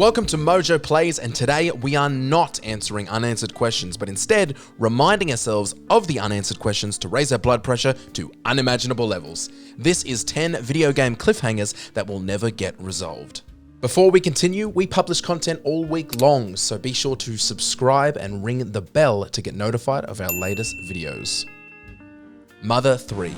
Welcome to MojoPlays, and today we are not answering unanswered questions, but instead reminding ourselves of the unanswered questions to raise our blood pressure to unimaginable levels. This is 10 video game cliffhangers that will never get resolved. Before we continue, we publish content all week long, so be sure to subscribe and ring the bell to get notified of our latest videos. Mother 3.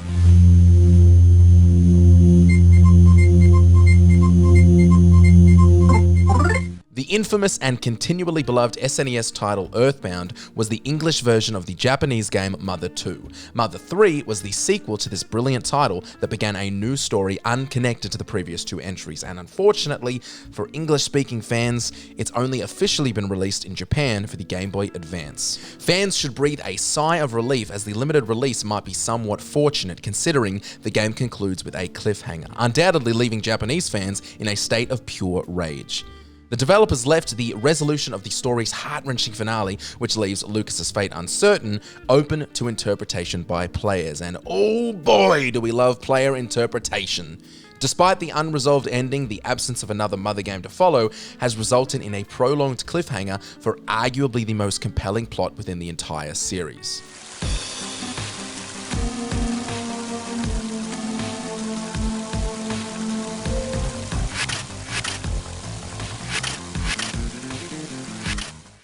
The infamous and continually beloved SNES title Earthbound was the English version of the Japanese game Mother 2. Mother 3 was the sequel to this brilliant title that began a new story unconnected to the previous two entries, and unfortunately for English-speaking fans, it's only officially been released in Japan for the Game Boy Advance. Fans should breathe a sigh of relief, as the limited release might be somewhat fortunate considering the game concludes with a cliffhanger, undoubtedly leaving Japanese fans in a state of pure rage. The developers left the resolution of the story's heart-wrenching finale, which leaves Lucas's fate uncertain, open to interpretation by players. And oh boy, do we love player interpretation. Despite the unresolved ending, the absence of another Mother game to follow has resulted in a prolonged cliffhanger for arguably the most compelling plot within the entire series.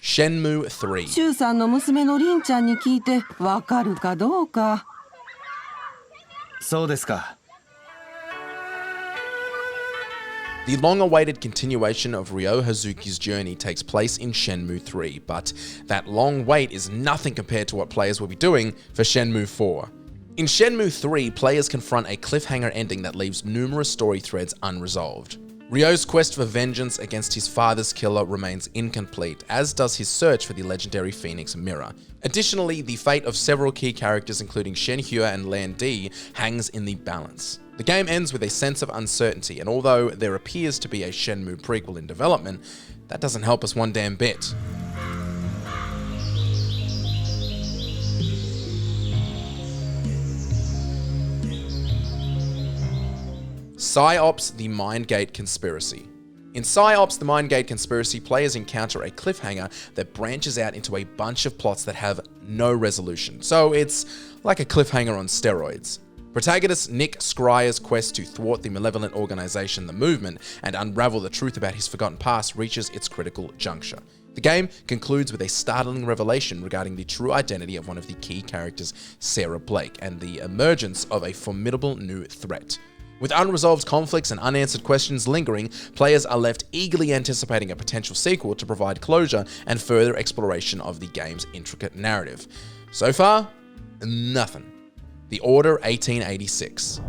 Shenmue III. 周さんの娘の凛ちゃんに聞いてわかるかどうか。そうですか。 The long-awaited continuation of Ryo Hazuki's journey takes place in Shenmue III, but that long wait is nothing compared to what players will be doing for Shenmue IV. In Shenmue III, players confront a cliffhanger ending that leaves numerous story threads unresolved. Ryo's quest for vengeance against his father's killer remains incomplete, as does his search for the legendary Phoenix Mirror. Additionally, the fate of several key characters including Shenhua and Lan Di hangs in the balance. The game ends with a sense of uncertainty, and although there appears to be a Shenmue prequel in development, that doesn't help us one damn bit. PsyOps: The Mindgate Conspiracy. In PsyOps: The Mindgate Conspiracy, players encounter a cliffhanger that branches out into a bunch of plots that have no resolution, so it's like a cliffhanger on steroids. Protagonist Nick Scryer's quest to thwart the malevolent organization The Movement and unravel the truth about his forgotten past reaches its critical juncture. The game concludes with a startling revelation regarding the true identity of one of the key characters, Sarah Blake, and the emergence of a formidable new threat. With unresolved conflicts and unanswered questions lingering, players are left eagerly anticipating a potential sequel to provide closure and further exploration of the game's intricate narrative. So far, nothing. The Order 1886.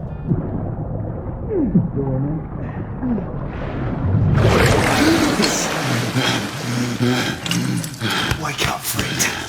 Wake up, friend.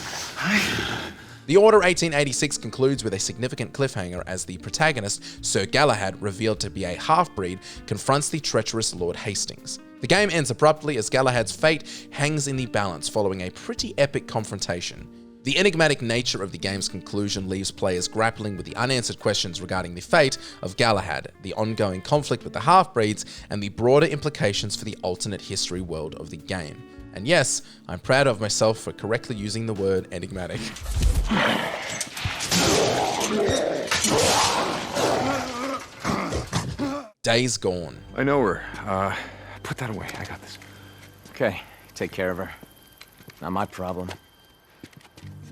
The Order 1886 concludes with a significant cliffhanger as the protagonist, Sir Galahad, revealed to be a half-breed, confronts the treacherous Lord Hastings. The game ends abruptly as Galahad's fate hangs in the balance following a pretty epic confrontation. The enigmatic nature of the game's conclusion leaves players grappling with the unanswered questions regarding the fate of Galahad, the ongoing conflict with the half-breeds, and the broader implications for the alternate history world of the game. And yes, I'm proud of myself for correctly using the word enigmatic. Days Gone. I know her. Put that away. I got this. Okay, take care of her. Not my problem.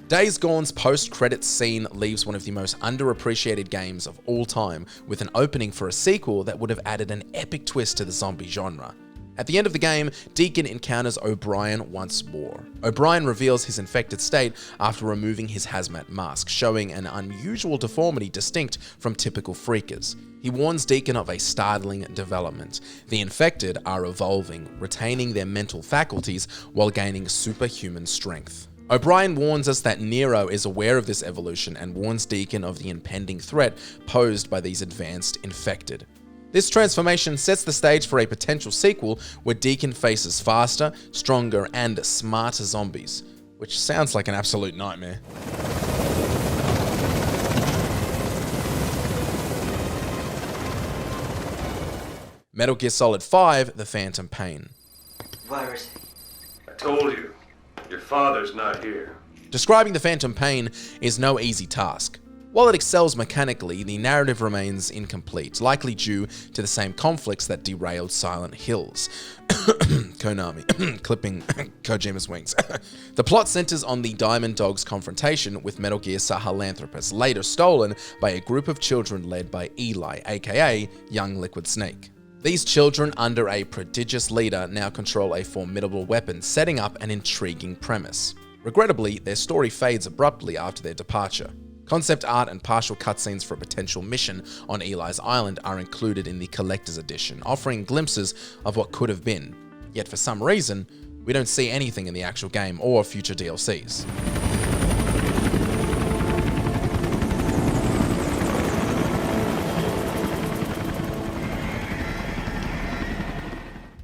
Days Gone's post-credits scene leaves one of the most underappreciated games of all time, with an opening for a sequel that would have added an epic twist to the zombie genre. At the end of the game, Deacon encounters O'Brien once more. O'Brien reveals his infected state after removing his hazmat mask, showing an unusual deformity distinct from typical freakers. He warns Deacon of a startling development. The infected are evolving, retaining their mental faculties while gaining superhuman strength. O'Brien warns us that Nero is aware of this evolution and warns Deacon of the impending threat posed by these advanced infected. This transformation sets the stage for a potential sequel where Deacon faces faster, stronger, and smarter zombies, which sounds like an absolute nightmare. Metal Gear Solid 5: The Phantom Pain. Virus. I told you, your father's not here. Describing the Phantom Pain is no easy task. While it excels mechanically, the narrative remains incomplete, likely due to the same conflicts that derailed Silent Hills. Konami, clipping Kojima's wings. The plot centers on the Diamond Dog's confrontation with Metal Gear Sahelanthropus, later stolen by a group of children led by Eli, aka Young Liquid Snake. These children, under a prodigious leader, now control a formidable weapon, setting up an intriguing premise. Regrettably, their story fades abruptly after their departure. Concept art and partial cutscenes for a potential mission on Eli's Island are included in the Collector's Edition, offering glimpses of what could have been. Yet for some reason, we don't see anything in the actual game or future DLCs.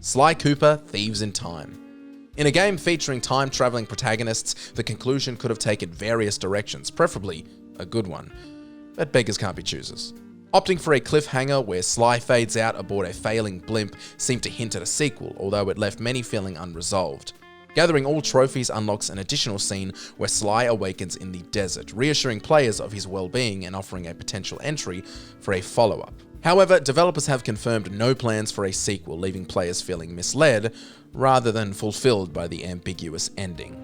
Sly Cooper, Thieves in Time. In a game featuring time-traveling protagonists, the conclusion could have taken various directions, preferably a good one. But beggars can't be choosers. Opting for a cliffhanger where Sly fades out aboard a failing blimp seemed to hint at a sequel, although it left many feeling unresolved. Gathering all trophies unlocks an additional scene where Sly awakens in the desert, reassuring players of his well-being and offering a potential entry for a follow-up. However, developers have confirmed no plans for a sequel, leaving players feeling misled rather than fulfilled by the ambiguous ending.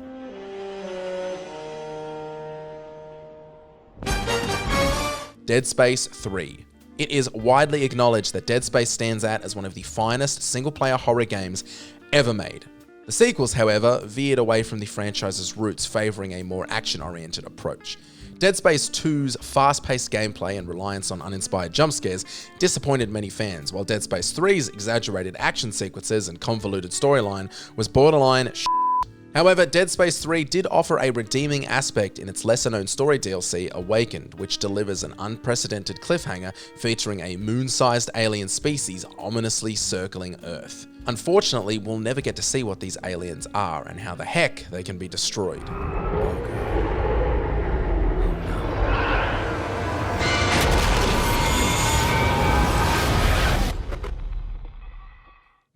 Dead Space 3. It is widely acknowledged that Dead Space stands out as one of the finest single-player horror games ever made. The sequels, however, veered away from the franchise's roots, favoring a more action-oriented approach. Dead Space 2's fast-paced gameplay and reliance on uninspired jump scares disappointed many fans, while Dead Space 3's exaggerated action sequences and convoluted storyline was borderline shit. However, Dead Space 3 did offer a redeeming aspect in its lesser-known story DLC, Awakened, which delivers an unprecedented cliffhanger featuring a moon-sized alien species ominously circling Earth. Unfortunately, we'll never get to see what these aliens are and how the heck they can be destroyed.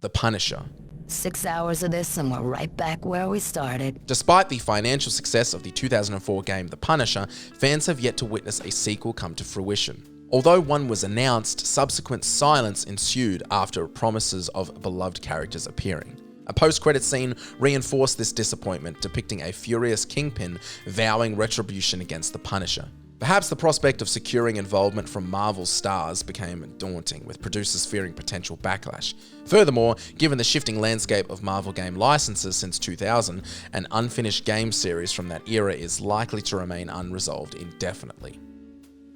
The Punisher. 6 hours of this and we're right back where we started. Despite the financial success of the 2004 game The Punisher, fans have yet to witness a sequel come to fruition. Although one was announced, subsequent silence ensued after promises of beloved characters appearing. A post-credit scene reinforced this disappointment, depicting a furious Kingpin vowing retribution against the Punisher. Perhaps the prospect of securing involvement from Marvel's stars became daunting, with producers fearing potential backlash. Furthermore, given the shifting landscape of Marvel game licenses since 2000, an unfinished game series from that era is likely to remain unresolved indefinitely.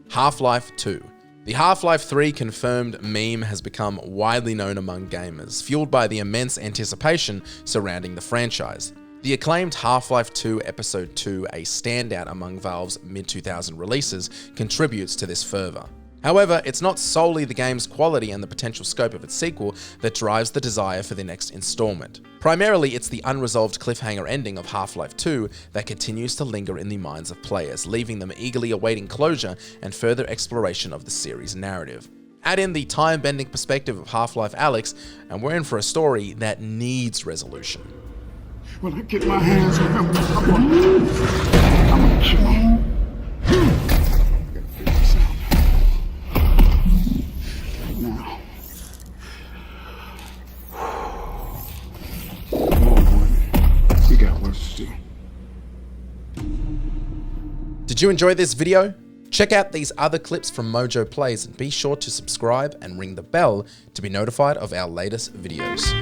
Half-Life 2. The Half-Life 3 confirmed meme has become widely known among gamers, fueled by the immense anticipation surrounding the franchise. The acclaimed Half-Life 2 Episode 2, a standout among Valve's mid-2000 releases, contributes to this fervor. However, it's not solely the game's quality and the potential scope of its sequel that drives the desire for the next installment. Primarily, it's the unresolved cliffhanger ending of Half-Life 2 that continues to linger in the minds of players, leaving them eagerly awaiting closure and further exploration of the series' narrative. Add in the time-bending perspective of Half-Life Alyx, and we're in for a story that needs resolution. When I get my hands on him, I'm gonna kill him. I gotta figure this out. Right now. Come on, boy. We got work to do. Did you enjoy this video? Check out these other clips from MojoPlays and be sure to subscribe and ring the bell to be notified of our latest videos.